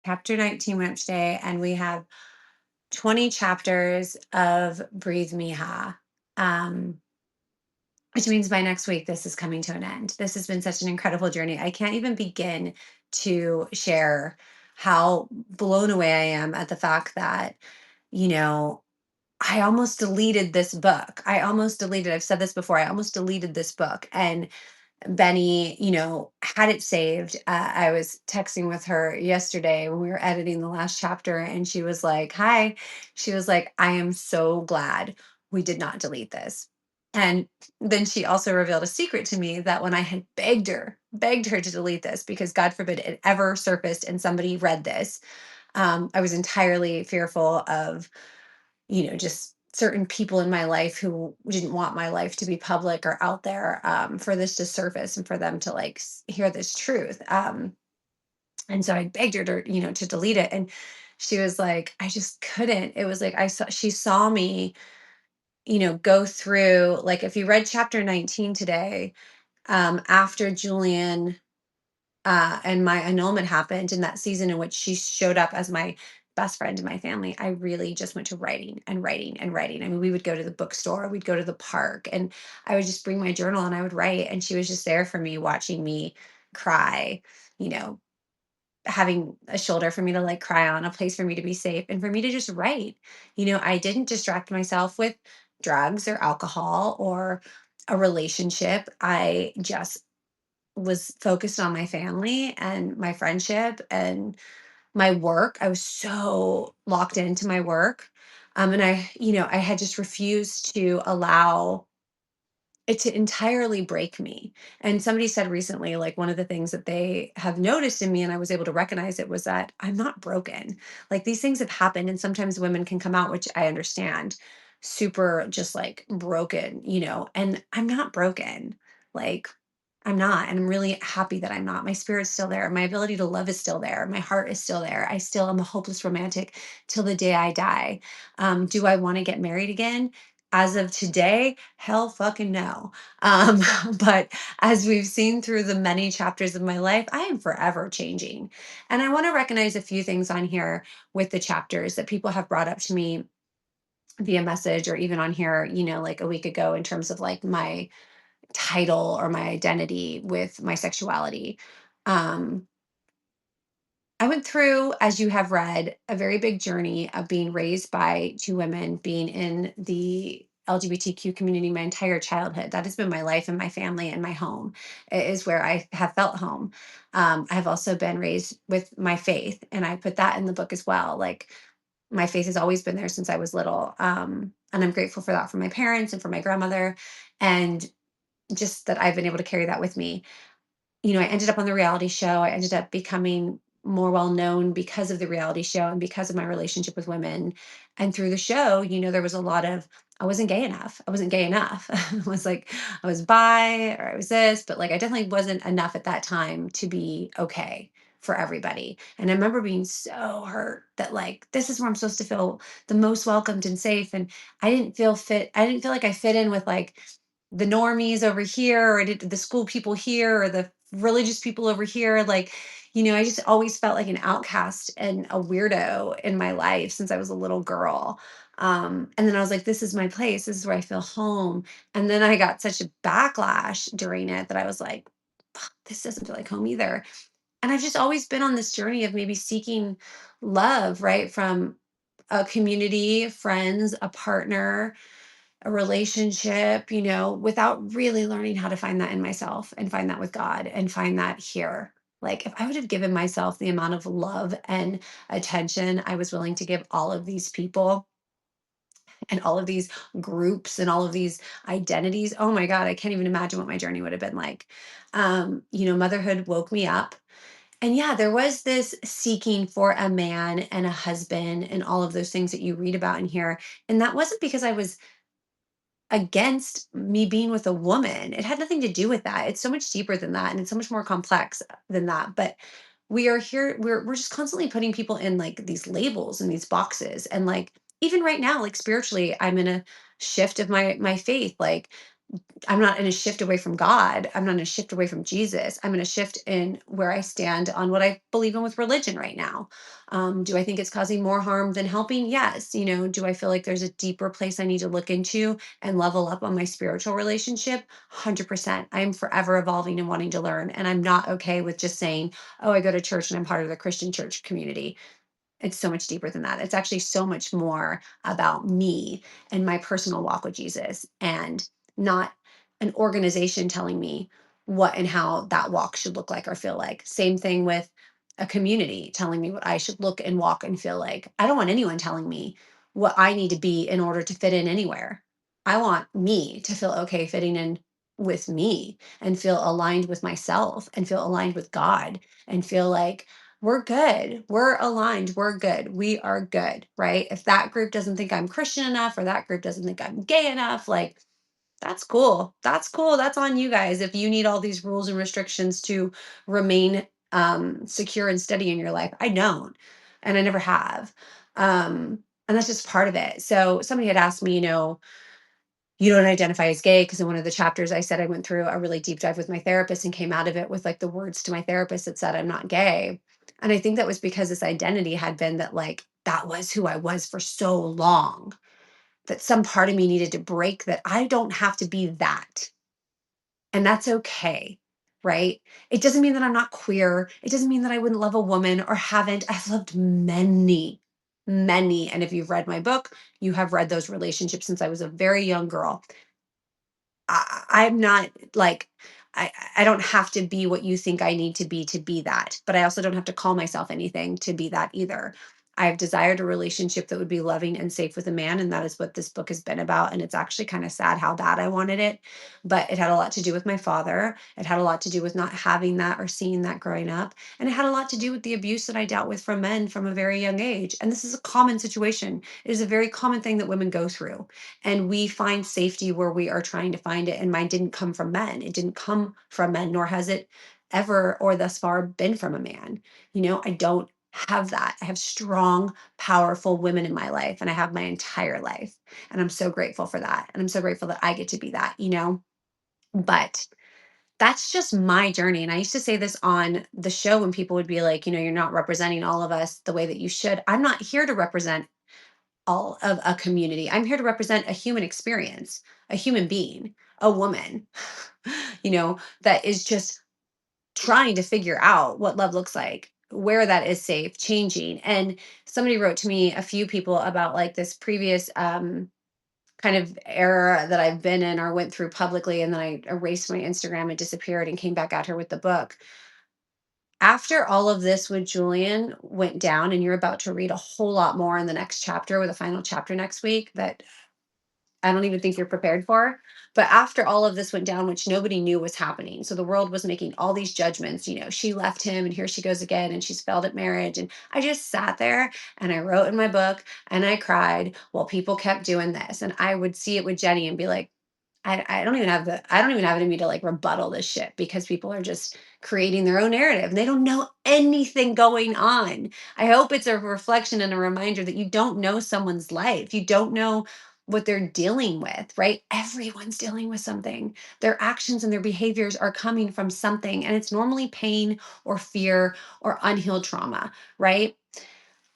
Chapter 19 went up today, and we have 20 chapters of Breathe Mija. Um, which means by next week, this is coming to an end. This has been such an incredible journey. I can't even begin to share how blown away I am at the fact that, you know, I almost deleted this book. I've said this before, I almost deleted this book. And Benny, had it saved. I was texting with her yesterday when we were editing the last chapter, and she was like, Hi. She was like, I am so glad we did not delete this. And then she also revealed a secret to me that when I had begged her to delete this, because God forbid it ever surfaced and somebody read this, I was entirely fearful of just certain people in my life who didn't want my life to be public or out there, for this to surface and for them to like hear this truth. And so I begged her to delete it. And she was like, I just couldn't. It was like, she saw me, go through, like, if you read chapter 19 today, after Julian and my annulment happened in that season in which she showed up as my best friend in my family, I really just went to writing and writing and writing. I mean, we would go to the bookstore, we'd go to the park, and I would just bring my journal and I would write. And she was just there for me, watching me cry, you know, having a shoulder for me to like cry on, a place for me to be safe, and for me to just write. I didn't distract myself with drugs or alcohol or a relationship. I just was focused on my family and my friendship and my work. I was so locked into my work. And I had just refused to allow it to entirely break me. And somebody said recently, like, one of the things that they have noticed in me, and I was able to recognize it, was that I'm not broken. Like, these things have happened, and sometimes women can come out, which I understand, super just like broken, and I'm not broken. Like, I'm not. And I'm really happy that I'm not. My spirit's still there. My ability to love is still there. My heart is still there. I still am a hopeless romantic till the day I die. Do I want to get married again? As of today, hell fucking no. Um, but as we've seen through the many chapters of my life, I am forever changing. And I want to recognize a few things on here with the chapters that people have brought up to me via message or even on here, like a week ago, in terms of like my title or my identity with my sexuality. Um, I went through, as you have read, a very big journey of being raised by two women, being in the LGBTQ community my entire childhood. That has been my life and my family and my home. It is where I have felt home. I've also been raised with my faith, and I put that in the book as well. Like, my faith has always been there since I was little. And I'm grateful for that, for my parents and for my grandmother, and just that I've been able to carry that with me. I ended up on the reality show. I ended up becoming more well known because of the reality show and because of my relationship with women. And through the show, there was a lot of, I wasn't gay enough. I wasn't gay enough. I was like, I was bi or I was this, but like I definitely wasn't enough at that time to be okay for everybody. And I remember being so hurt that like this is where I'm supposed to feel the most welcomed and safe. And I didn't feel fit. I didn't feel like I fit in with like the normies over here, or the school people here, or the religious people over here. Like, I just always felt like an outcast and a weirdo in my life since I was a little girl. And then I was like, this is my place. This is where I feel home. And then I got such a backlash during it that I was like, "Fuck, this doesn't feel like home either." And I've just always been on this journey of maybe seeking love, right? From a community, friends, a partner, a relationship, without really learning how to find that in myself and find that with God and find that here. Like, if I would have given myself the amount of love and attention I was willing to give all of these people and all of these groups and all of these identities, oh my God, I can't even imagine what my journey would have been like. Motherhood woke me up. And yeah, there was this seeking for a man and a husband and all of those things that you read about in here. And that wasn't because I was against me being with a woman. It had nothing to do with that. It's so much deeper than that, and it's so much more complex than that. But we are here, we're just constantly putting people in like these labels and these boxes. And like even right now, like spiritually, I'm in a shift of my faith. Like, I'm not going to shift away from God. I'm not going to shift away from Jesus. I'm going to shift in where I stand on what I believe in with religion right now. Do I think it's causing more harm than helping? Yes. Do I feel like there's a deeper place I need to look into and level up on my spiritual relationship? 100%. I am forever evolving and wanting to learn. And I'm not okay with just saying, oh, I go to church and I'm part of the Christian church community. It's so much deeper than that. It's actually so much more about me and my personal walk with Jesus, and not an organization telling me what and how that walk should look like or feel like. Same thing with a community telling me what I should look and walk and feel like. I don't want anyone telling me what I need to be in order to fit in anywhere. I want me to feel okay fitting in with me and feel aligned with myself and feel aligned with God and feel like we're good. We're aligned. We're good. We are good, right? If that group doesn't think I'm Christian enough or that group doesn't think I'm gay enough, like that's cool. That's cool. That's on you guys. If you need all these rules and restrictions to remain secure and steady in your life, I don't. And I never have. And that's just part of it. So somebody had asked me, you don't identify as gay, because in one of the chapters I said I went through a really deep dive with my therapist and came out of it with like the words to my therapist that said I'm not gay. And I think that was because this identity had been that, like, that was who I was for so long, that some part of me needed to break that I don't have to be that. And that's okay. Right. It doesn't mean that I'm not queer. It doesn't mean that I wouldn't love a woman or haven't. I've loved many, many. And if you've read my book, you have read those relationships since I was a very young girl. I'm not like, I don't have to be what you think I need to be that, but I also don't have to call myself anything to be that either. I've desired a relationship that would be loving and safe with a man, and that is what this book has been about. And it's actually kind of sad how bad I wanted it, but it had a lot to do with my father. It had a lot to do with not having that or seeing that growing up, and it had a lot to do with the abuse that I dealt with from men from a very young age. And this is a common situation. It is a very common thing that women go through, and we find safety where we are trying to find it. And mine didn't come from men. It didn't come from men, nor has it ever or thus far been from a man. I don't have that. I have strong, powerful women in my life, and I have my entire life. And I'm so grateful for that. And I'm so grateful that I get to be that. But that's just my journey. And I used to say this on the show when people would be like, you're not representing all of us the way that you should. I'm not here to represent all of a community. I'm here to represent a human experience, a human being, a woman, that is just trying to figure out what love looks like, where that is safe, changing. And somebody wrote to me, a few people, about like this previous kind of era that I've been in or went through publicly. And then I erased my Instagram and disappeared and came back out here with the book. After all of this with Julian went down, and you're about to read a whole lot more in the next chapter, with a final chapter next week, that I don't even think you're prepared for. But after all of this went down, which nobody knew was happening, so the world was making all these judgments, she left him and here she goes again and she's failed at marriage. And I just sat there and I wrote in my book and I cried while people kept doing this. And I would see it with Jenny and be like, I don't even have it in me to like rebuttal this shit, because people are just creating their own narrative and they don't know anything going on. I hope it's a reflection and a reminder that you don't know someone's life. You don't know what they're dealing with, right? Everyone's dealing with something. Their actions and their behaviors are coming from something, and it's normally pain or fear or unhealed trauma, right?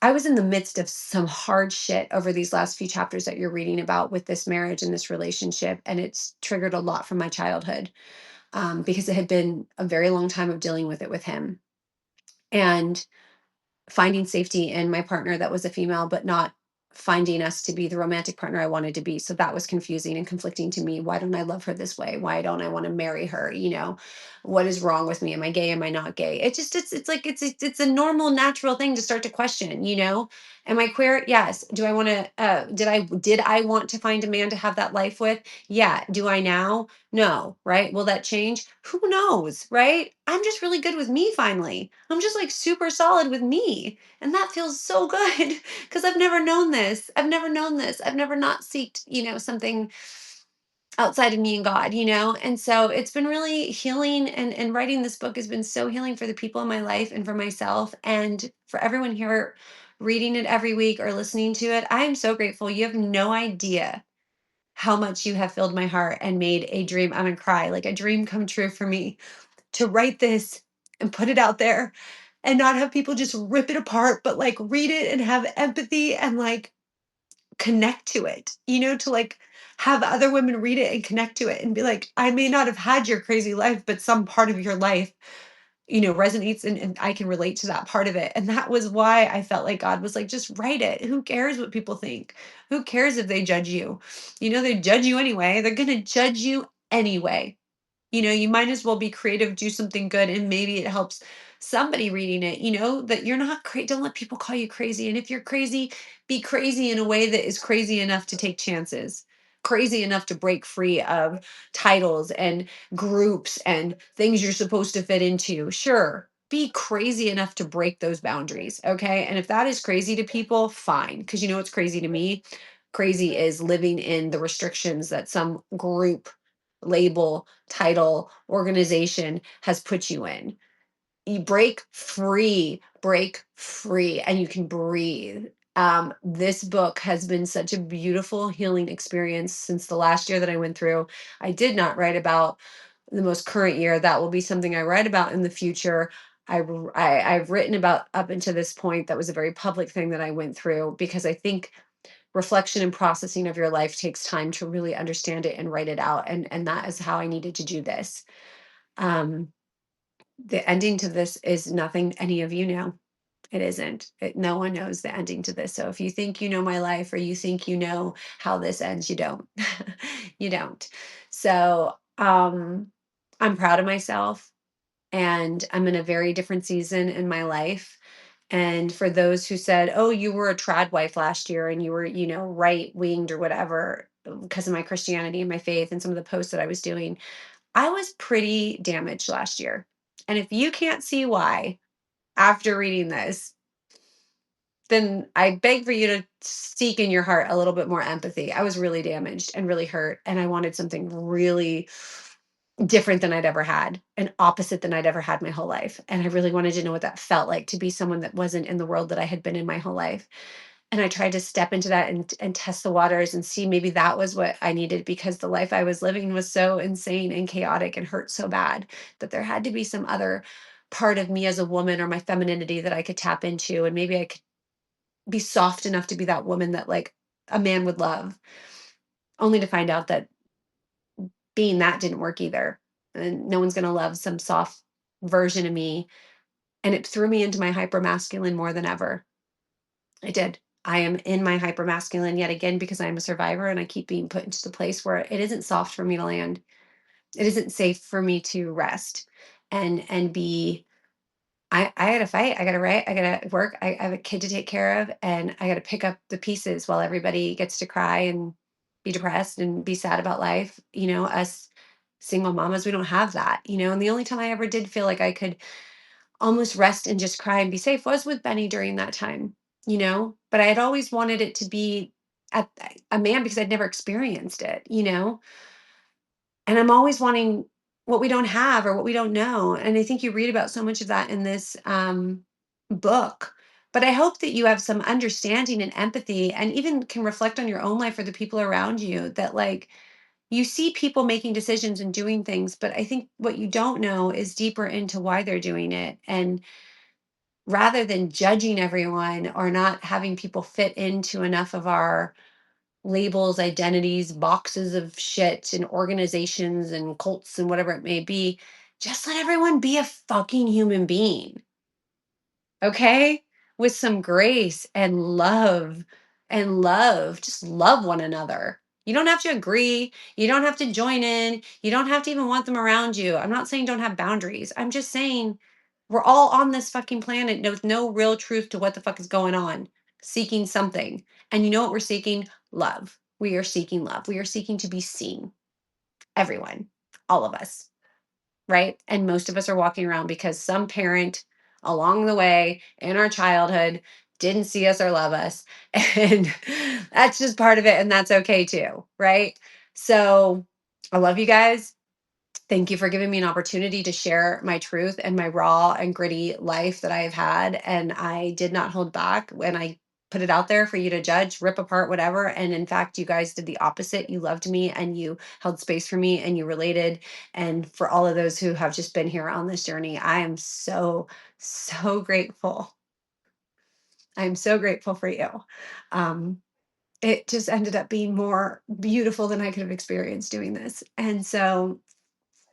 I was in the midst of some hard shit over these last few chapters that you're reading about with this marriage and this relationship. And it's triggered a lot from my childhood, because it had been a very long time of dealing with it with him. And finding safety in my partner that was a female, but not finding us to be the romantic partner I wanted to be. So that was confusing and conflicting to me. Why don't I love her this way? Why don't I want to marry her? What is wrong with me? Am I gay? Am I not gay? It's like it's a normal, natural thing to start to question. Am I queer? Yes. Do I want to did I want to find a man to have that life with? Yeah. Do I now? No, right? Will that change? Who knows, right? I'm just really good with me finally. I'm just like super solid with me. And that feels so good because I've never known this. I've never known this. I've never not seeked, something outside of me and God. And so it's been really healing, and writing this book has been so healing for the people in my life and for myself and for everyone here reading it every week or listening to it. I am so grateful. You have no idea how much you have filled my heart and made a dream. I'm gonna cry, like a dream come true for me to write this and put it out there and not have people just rip it apart, but like read it and have empathy and like connect to it, to like have other women read it and connect to it and be like, I may not have had your crazy life, but some part of your life resonates and I can relate to that part of it. And that was why I felt like God was like, just write it. Who cares what people think? Who cares if they judge you? They judge you anyway. They're going to judge you anyway. You might as well be creative, do something good, and maybe it helps somebody reading it, that you're not crazy. Don't let people call you crazy. And if you're crazy, be crazy in a way that is crazy enough to take chances, crazy enough to break free of titles and groups and things you're supposed to fit into. Sure. Be crazy enough to break those boundaries. Okay. And if that is crazy to people, fine. Because you know what's crazy to me? Crazy is living in the restrictions that some group, label, title, organization has put you in. You break free, and you can breathe. This book has been such a beautiful healing experience since the last year that I went through. I did not write about the most current year. That will be something I write about in the future. I've written about up until this point. That was a very public thing that I went through because I think reflection and processing of your life takes time to really understand it and write it out. And that is how I needed to do this. Um, the ending to this is nothing any of you know. It isn't. No one knows the ending to this. So if you think you know my life or you think you know how this ends, you don't. You don't. So I'm proud of myself and I'm in a very different season in my life. And for those who said, oh, you were a trad wife last year and you were, right winged or whatever, because of my Christianity and my faith and some of the posts that I was doing, I was pretty damaged last year. And if you can't see why after reading this, then I beg for you to seek in your heart a little bit more empathy. I was really damaged and really hurt. And I wanted something really different than I'd ever had, and opposite than I'd ever had my whole life. And I really wanted to know what that felt like to be someone that wasn't in the world that I had been in my whole life. And I tried to step into that and test the waters and see maybe that was what I needed because the life I was living was so insane and chaotic and hurt so bad that there had to be some other part of me as a woman or my femininity that I could tap into. And maybe I could be soft enough to be that woman that like a man would love, only to find out that being that didn't work either. And no one's going to love some soft version of me. And it threw me into my hyper masculine more than ever. It did. I am in my hyper masculine yet again because I'm a survivor and I keep being put into the place where it isn't soft for me to land. It isn't safe for me to rest and be. I gotta fight. I gotta write. I gotta work. I have a kid to take care of, and I gotta pick up the pieces while everybody gets to cry and be depressed and be sad about life. Us single mamas, we don't have that. And the only time I ever did feel like I could almost rest and just cry and be safe was with Benny during that time. But I had always wanted it to be at a man because I'd never experienced it. And I'm always wanting what we don't have or what we don't know. And I think you read about so much of that in this book. But I hope that you have some understanding and empathy and even can reflect on your own life or the people around you that, like, you see people making decisions and doing things. But I think what you don't know is deeper into why they're doing it. And rather than judging everyone or not having people fit into enough of our labels, identities, boxes of shit and organizations and cults and whatever it may be, just let everyone be a fucking human being. Okay? With some grace and love just love one another. You don't have to agree. You don't have to join in. You don't have to even want them around you. I'm not saying don't have boundaries. I'm just saying we're all on this fucking planet with no real truth to what the fuck is going on, seeking something. And you know what we're seeking? Love. We are seeking love. We are seeking to be seen. Everyone, all of us, right? And most of us are walking around because some parent along the way in our childhood didn't see us or love us. And that's just part of it. And that's okay too, right? So I love you guys. Thank you for giving me an opportunity to share my truth and my raw and gritty life that I have had. And I did not hold back when I put it out there for you to judge, rip apart, whatever. And in fact, you guys did the opposite. You loved me and you held space for me and you related. And for all of those who have just been here on this journey, I am so, so grateful. I'm so grateful for you. Um, it just ended up being more beautiful than I could have experienced doing this. And so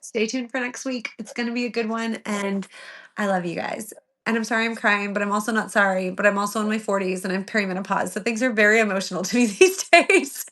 stay tuned for next week. It's going to be a good one. And I love you guys. And I'm sorry I'm crying, but I'm also not sorry. But I'm also in my 40s and I'm perimenopause. So things are very emotional to me these days.